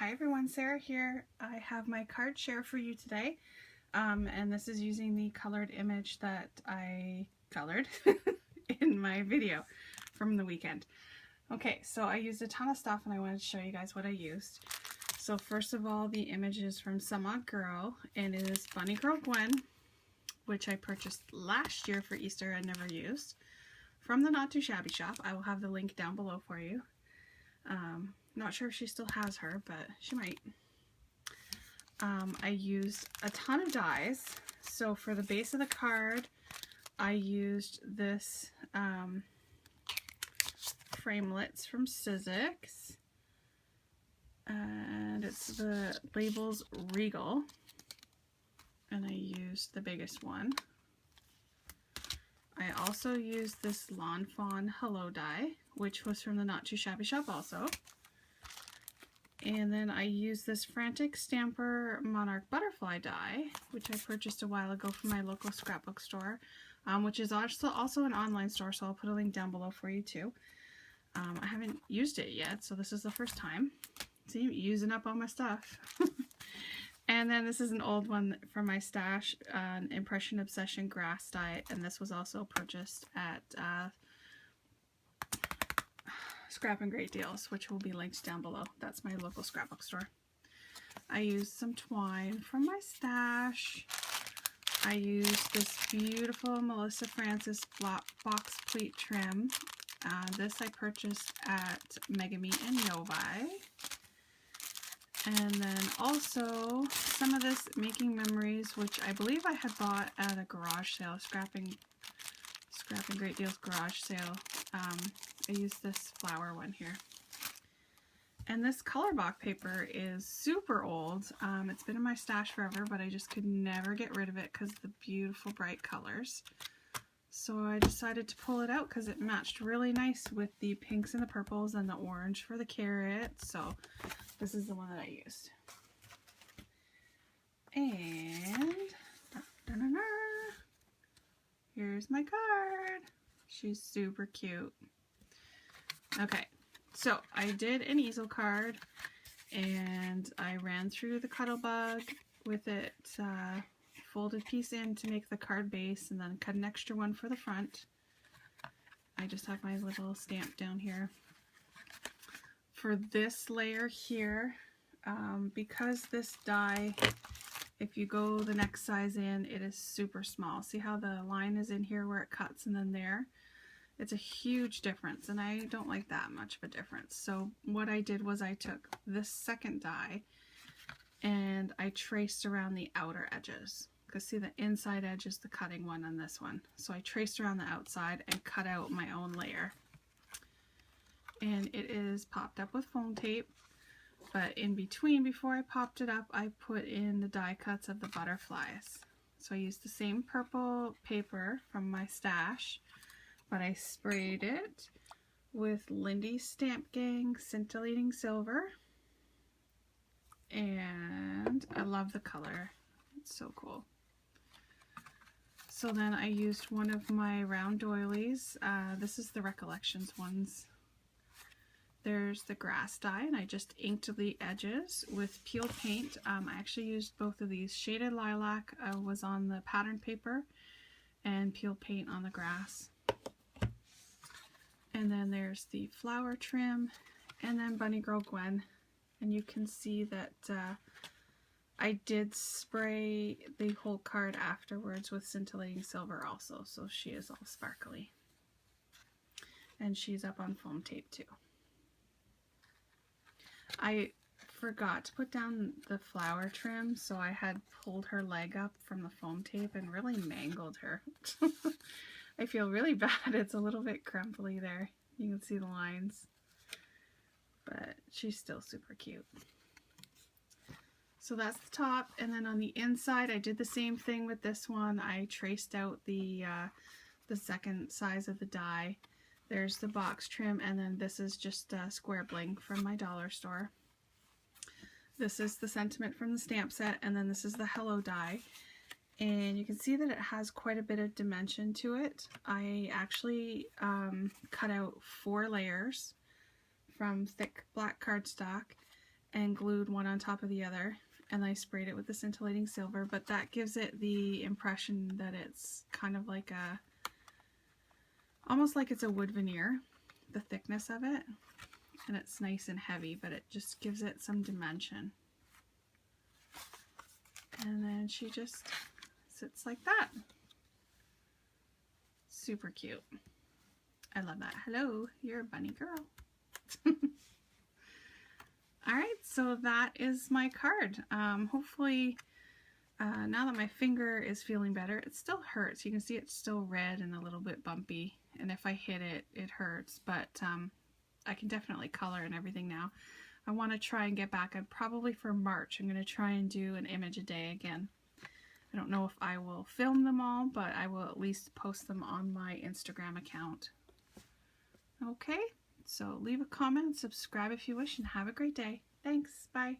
Hi everyone, Sarah here. I have my card share for you today, and this is using the colored image that I colored in my video from the weekend. Okay, so I used a ton of stuff and I wanted to show you guys what I used. So first of all, the image is from Some Odd Girl, and it is Bunny Girl Gwen, which I purchased last year for Easter and never used, from the Not Too Shabby shop. I will have the link down below for you. Not sure if she still has her, but she might. I used a ton of dies. So for the base of the card, I used this framelits from Sizzix, and it's the labels Regal, and I used the biggest one. I also used this Lawn Fawn Hello die, which was from the Not Too Shabby shop also. And then I used this Frantic Stamper Monarch Butterfly die, which I purchased a while ago from my local scrapbook store, which is also an online store, so I'll put a link down below for you too. I haven't used it yet, so this is the first time. See, using up all my stuff. And then this is an old one from my stash, an Impression Obsession grass die, and this was also purchased at Scrap and Great Deals, which will be linked down below. That's my local scrapbook store. I used some twine from my stash. I used this beautiful Melissa Francis box pleat trim. This I purchased at Mega Meat and Novi. And then also some of this Making Memories, which I believe I had bought at a garage sale, Scrap and Great Deals garage sale. I used this flower one here. And this color block paper is super old. It's been in my stash forever, but I just could never get rid of it because of the beautiful bright colors. So I decided to pull it out because it matched really nice with the pinks and the purples and the orange for the carrot. So this is the one that I used. And here's my card. She's super cute. Okay, so I did an easel card, and I ran through the Cuttlebug with it folded piece in to make the card base, and then cut an extra one for the front. I just have my little stamp down here. For this layer here, because this die, if you go the next size in, it is super small. See how the line is in here where it cuts and then there? It's a huge difference, and I don't like that much of a difference. So what I did was I took this second die and I traced around the outer edges. Because see, the inside edge is the cutting one on this one. So I traced around the outside and cut out my own layer. And it is popped up with foam tape. But in between, before I popped it up, I put in the die cuts of the butterflies. So I used the same purple paper from my stash, but I sprayed it with Lindy's Stamp Gang Scintillating Silver. And I love the color. It's so cool. So then I used one of my round doilies. This is the Recollections ones. There's the grass die, and I just inked the edges with peel paint. I actually used both of these. Shaded Lilac was on the pattern paper, and peel paint on the grass. And then there's the flower trim, and then Bunny Girl Gwen. And you can see that I did spray the whole card afterwards with Scintillating Silver also, so she is all sparkly. And she's up on foam tape too. I forgot to put down the flower trim, so I had pulled her leg up from the foam tape and really mangled her. I feel really bad. It's a little bit crumply there. You can see the lines. But she's still super cute. So that's the top, and then on the inside I did the same thing with this one. I traced out the second size of the die. There's the box trim, and then this is just square bling from my dollar store. This is the sentiment from the stamp set, and then this is the Hello die. And you can see that it has quite a bit of dimension to it. I actually cut out 4 layers from thick black cardstock, and glued one on top of the other, and I sprayed it with the scintillating silver, but that gives it the impression that it's kind of like a, almost like it's a wood veneer, the thickness of it, and it's nice and heavy, but it just gives it some dimension. And then she just sits like that. Super cute. I love that. Hello, you're a bunny girl. Alright, so that is my card. Hopefully, now that my finger is feeling better, it still hurts. You can see it's still red and a little bit bumpy, and if I hit it, it hurts, but I can definitely color and everything now. I want to try and get back, probably for March, I'm going to try and do an image a day again. I don't know if I will film them all, but I will at least post them on my Instagram account. Okay, so leave a comment, subscribe if you wish, and have a great day. Thanks, bye.